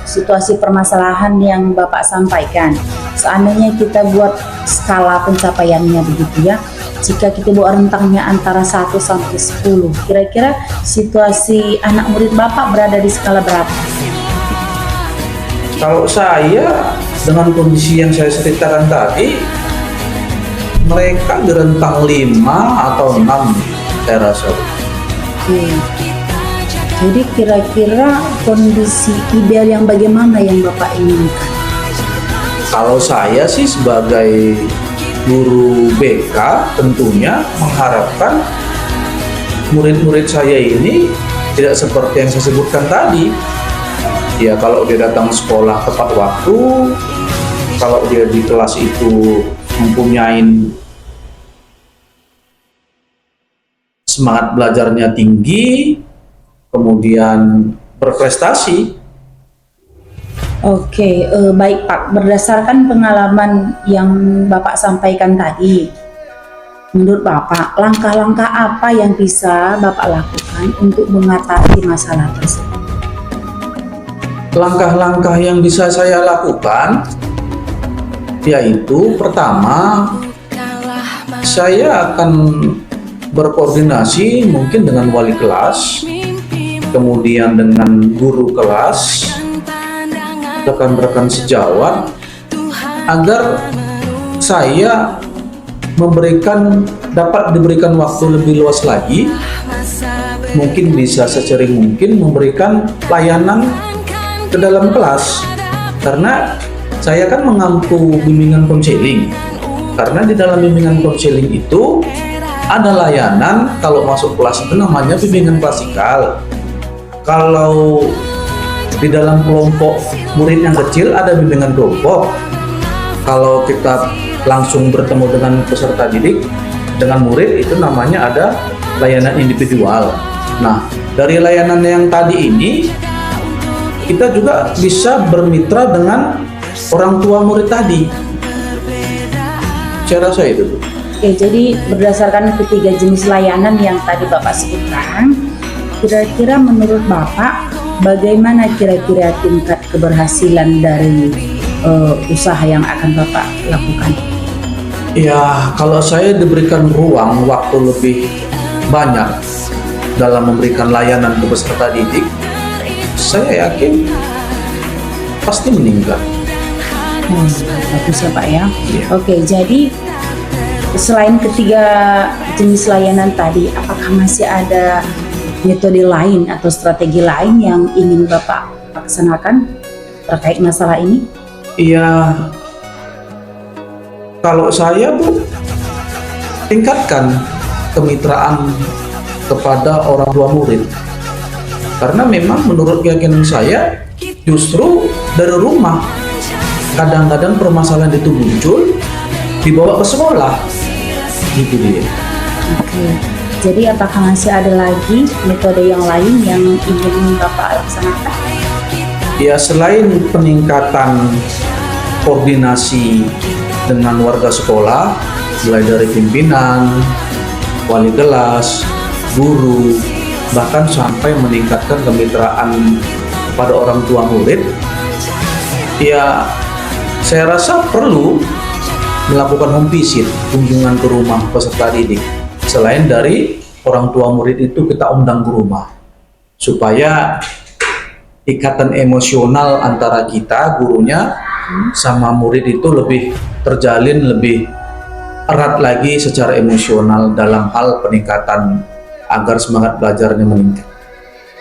situasi permasalahan yang Bapak sampaikan, seandainya kita buat skala pencapaiannya begitu ya, jika kita buat rentangnya antara 1 sampai 10, kira-kira situasi anak murid Bapak berada di skala berapa?
Kalau saya dengan kondisi yang saya ceritakan tadi, mereka di rentang 5 atau 6 saya rasa.
Oke. Jadi kira-kira kondisi ideal yang bagaimana yang Bapak inginkan?
Kalau saya sih sebagai guru BK tentunya mengharapkan murid-murid saya ini tidak seperti yang saya sebutkan tadi. Ya, kalau dia datang sekolah tepat waktu, kalau dia di kelas itu mempunyai semangat belajarnya tinggi, kemudian berprestasi.
Oke, baik Pak. Berdasarkan pengalaman yang Bapak sampaikan tadi, menurut Bapak, langkah-langkah apa yang bisa Bapak lakukan untuk mengatasi masalah tersebut?
Langkah-langkah yang bisa saya lakukan yaitu pertama, saya akan berkoordinasi mungkin dengan wali kelas, kemudian dengan guru kelas, rekan-rekan sejawat, agar saya dapat diberikan waktu lebih luas lagi, mungkin bisa sesering mungkin memberikan layanan ke dalam kelas, karena saya kan mengampu bimbingan konseling. Karena di dalam bimbingan konseling itu ada layanan, kalau masuk kelas itu namanya bimbingan klasikal. Kalau di dalam kelompok murid yang kecil ada bimbingan kelompok. Kalau kita langsung bertemu dengan peserta didik, dengan murid, itu namanya ada layanan individual. Nah, dari layanan yang tadi ini kita juga bisa bermitra dengan orang tua murid tadi. Saya rasa itu.
Oke, jadi berdasarkan ketiga jenis layanan yang tadi Bapak sebutkan, kira-kira menurut Bapak bagaimana kira-kira tingkat keberhasilan dari usaha yang akan Bapak lakukan?
Ya, kalau saya diberikan ruang waktu lebih banyak dalam memberikan layanan ke peserta didik, saya yakin pasti meningkat.
Bagus ya Pak ya.
Iya.
Oke, jadi selain ketiga jenis layanan tadi, apakah masih ada metode lain atau strategi lain yang ingin Bapak laksanakan terkait masalah ini?
Iya, kalau saya, Bu, tingkatkan kemitraan kepada orang tua murid. Karena memang menurut keyakinan saya, justru dari rumah kadang-kadang permasalahan itu muncul, dibawa ke sekolah. Gitu dia.
Oke, jadi apakah masih ada lagi metode yang lain yang ingin Bapak laksanakan?
Ya, selain peningkatan koordinasi dengan warga sekolah, mulai dari pimpinan, wali kelas, guru, bahkan sampai meningkatkan kemitraan pada orang tua murid. Ya, saya rasa perlu melakukan home visit, kunjungan ke rumah peserta didik. Selain dari orang tua murid itu kita undang ke rumah, supaya ikatan emosional antara kita, gurunya, sama murid itu lebih terjalin, lebih erat lagi secara emosional dalam hal peningkatan agar semangat belajarnya meningkat.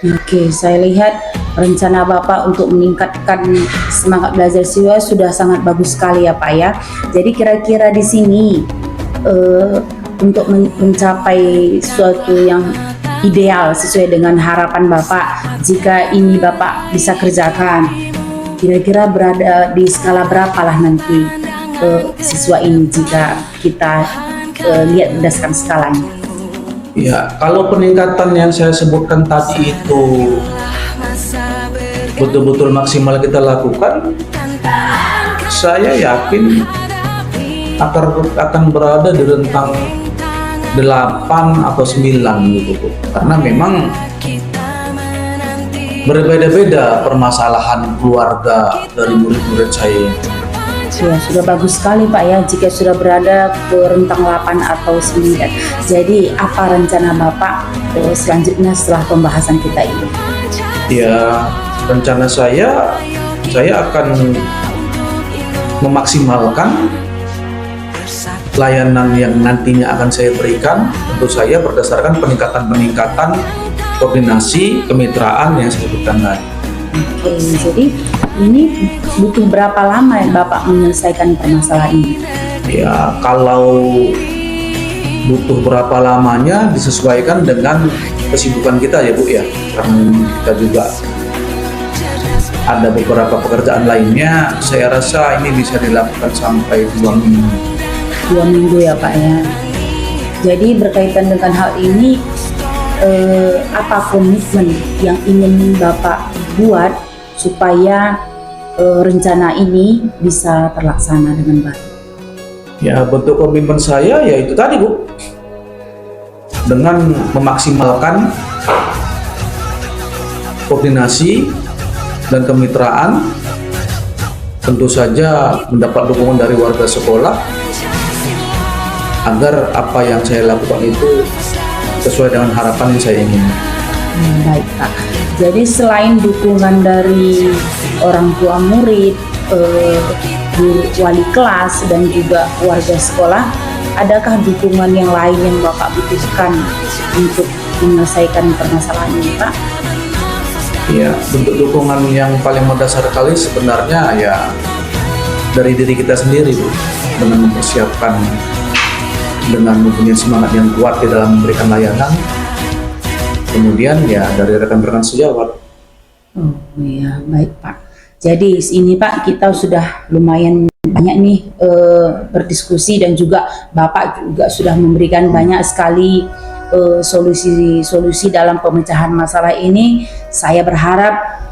Oke, saya lihat rencana Bapak untuk meningkatkan semangat belajar siswa sudah sangat bagus sekali ya Pak ya. Jadi kira-kira di sini untuk mencapai suatu yang ideal sesuai dengan harapan Bapak, jika ini Bapak bisa kerjakan, kira-kira berada di skala berapa lah nanti siswa ini jika kita lihat berdasarkan skalanya?
Ya, kalau peningkatan yang saya sebutkan tadi itu betul-betul maksimal kita lakukan, saya yakin akan berada di rentang 8 atau 9 gitu Bu. Karena memang berbeda-beda permasalahan keluarga dari murid-murid saya.
Ya, sudah bagus sekali Pak ya jika sudah berada ke rentang 8 atau 9. Jadi apa rencana Bapak selanjutnya setelah pembahasan kita ini?
Ya, rencana saya akan memaksimalkan layanan yang nantinya akan saya berikan, tentu saya berdasarkan peningkatan koordinasi kemitraan yang saya sebutkan tadi.
Oke, jadi ini butuh berapa lama ya Bapak menyelesaikan permasalahan ini?
Ya, kalau butuh berapa lamanya disesuaikan dengan kesibukan kita ya Bu ya, karena kita juga ada beberapa pekerjaan lainnya. Saya rasa ini bisa dilakukan sampai 2 minggu.
2 minggu ya Pak ya. Jadi berkaitan dengan hal ini, apa komitmen yang ingin Bapak buat supaya rencana ini bisa terlaksana dengan baik?
Ya, bentuk komitmen saya yaitu tadi Bu, dengan memaksimalkan koordinasi dan kemitraan, tentu saja mendapat dukungan dari warga sekolah agar apa yang saya lakukan itu sesuai dengan harapan yang saya inginkan.
Baik Pak. Jadi selain dukungan dari orang tua murid, guru, wali kelas dan juga warga sekolah, adakah dukungan yang lain yang Bapak butuhkan untuk menyelesaikan permasalahan ini Pak?
Ya, bentuk dukungan yang paling mendasar kali sebenarnya ya dari diri kita sendiri Bu, dengan mempersiapkan, dengan mempunyai semangat yang kuat di dalam memberikan layanan. Kemudian ya dari rekan-rekan sejawat.
Oh iya, baik Pak. Jadi ini Pak, kita sudah lumayan banyak nih berdiskusi dan juga Bapak juga sudah memberikan banyak sekali solusi dalam pemecahan masalah ini. Saya berharap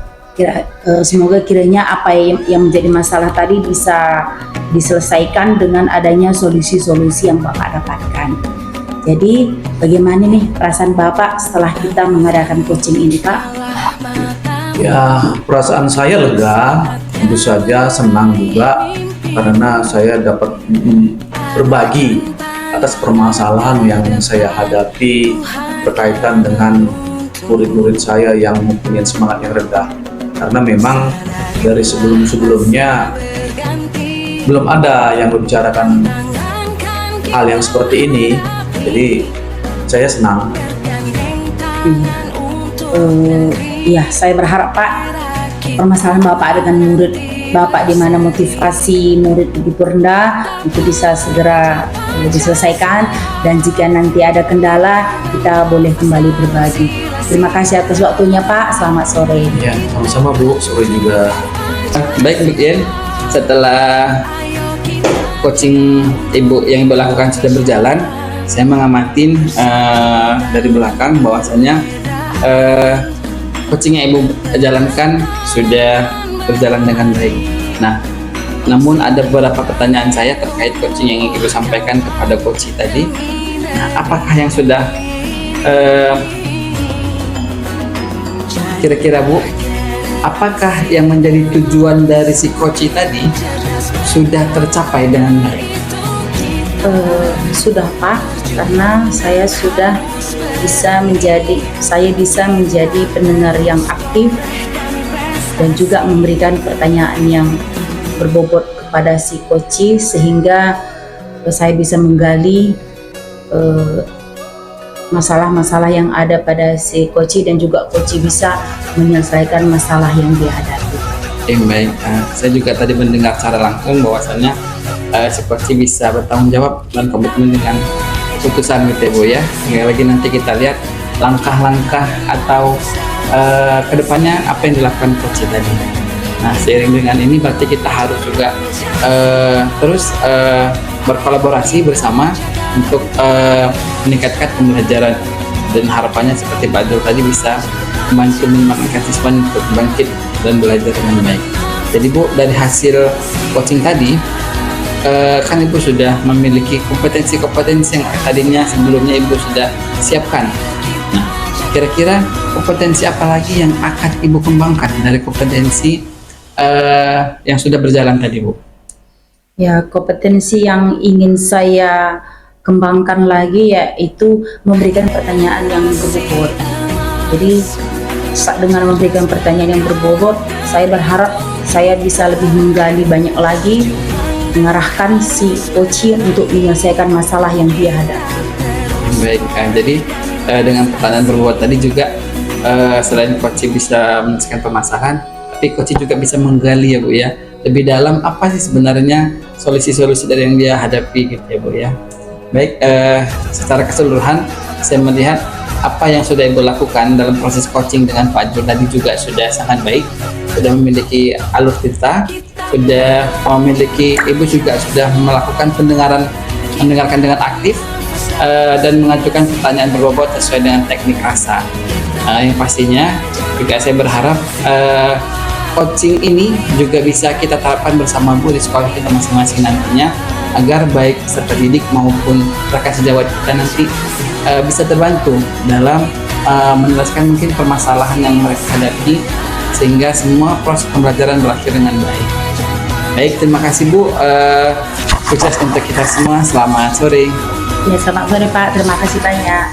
semoga kiranya apa yang menjadi masalah tadi bisa diselesaikan dengan adanya solusi-solusi yang Bapak dapatkan. Jadi bagaimana nih perasaan Bapak setelah kita mengadakan coaching ini Pak?
Ya, perasaan saya lega, tentu saja senang juga karena saya dapat berbagi atas permasalahan yang saya hadapi berkaitan dengan murid-murid saya yang mempunyai semangat yang rendah. Karena memang dari sebelum-sebelumnya belum ada yang membicarakan hal yang seperti ini, jadi saya senang.
Iya, saya berharap Pak permasalahan Bapak dengan murid Bapak di mana motivasi murid begitu rendah itu bisa segera diselesaikan, dan jika nanti ada kendala kita boleh kembali berbagi. Terima kasih atas waktunya Pak, selamat sore.
Ya, sama-sama Bu, sore juga.
Baik Bu Yen, setelah coaching yang Ibu lakukan sudah berjalan, saya mengamati dari belakang bahwasanya coaching yang Ibu jalankan sudah berjalan dengan baik. Nah, Namun ada beberapa pertanyaan saya terkait coaching yang ingin Ibu sampaikan kepada coach tadi. Nah, apakah yang sudah kira-kira Bu, apakah yang menjadi tujuan dari si coach tadi sudah tercapai dengan baik?
Sudah Pak, karena saya bisa menjadi pendengar yang aktif dan juga memberikan pertanyaan yang berbobot kepada si coach, sehingga saya bisa menggali masalah-masalah yang ada pada si coach dan juga coach bisa menyelesaikan masalah yang dia hadapi.
Baik, saya juga tadi mendengar secara langsung bahwasannya si coach bisa bertanggung jawab dan komitmen dengan keputusan gitu ya Bu ya. Sekali lagi nanti kita lihat langkah-langkah atau kedepannya apa yang dilakukan coach tadi. Nah, seiring dengan ini berarti kita harus juga terus berkolaborasi bersama untuk meningkatkan pembelajaran, dan harapannya seperti Pak Abdul tadi bisa membantu menyemangatkan siswa untuk bangkit dan belajar dengan baik. Jadi Bu, dari hasil coaching tadi kan Ibu sudah memiliki kompetensi-kompetensi yang tadinya sebelumnya Ibu sudah siapkan. Nah, kira-kira kompetensi apa lagi yang akan Ibu kembangkan dari kompetensi yang sudah berjalan tadi Bu?
Ya, kompetensi yang ingin saya kembangkan lagi yaitu memberikan pertanyaan yang berbobot. Jadi dengan memberikan pertanyaan yang berbobot, saya berharap saya bisa lebih menggali banyak lagi, mengarahkan si coach untuk menyelesaikan masalah yang dia hadapi.
Baik, jadi dengan pertanyaan berbobot tadi juga selain coach bisa menyelesaikan permasalahan, tapi coach juga bisa menggali ya Bu ya, lebih dalam apa sih sebenarnya solusi-solusi dari yang dia hadapi gitu ya Bu ya. Baik, secara keseluruhan saya melihat apa yang sudah Ibu lakukan dalam proses coaching dengan Pak Jur tadi juga sudah sangat baik, sudah memiliki alur cerita, sudah memiliki, Ibu juga sudah melakukan mendengarkan dengan aktif dan mengajukan pertanyaan berbobot sesuai dengan teknik rasa. Yang pastinya juga saya berharap coaching ini juga bisa kita terapkan bersama Bu di sekolah kita masing-masing nantinya, agar baik peserta didik maupun rekan sejawat kita nanti bisa terbantu dalam menyelesaikan mungkin permasalahan yang mereka hadapi, sehingga semua proses pembelajaran berakhir dengan baik. Baik, terima kasih Bu. Sukses untuk kita semua. Selamat sore.
Ya, selamat sore Pak. Terima kasih banyak.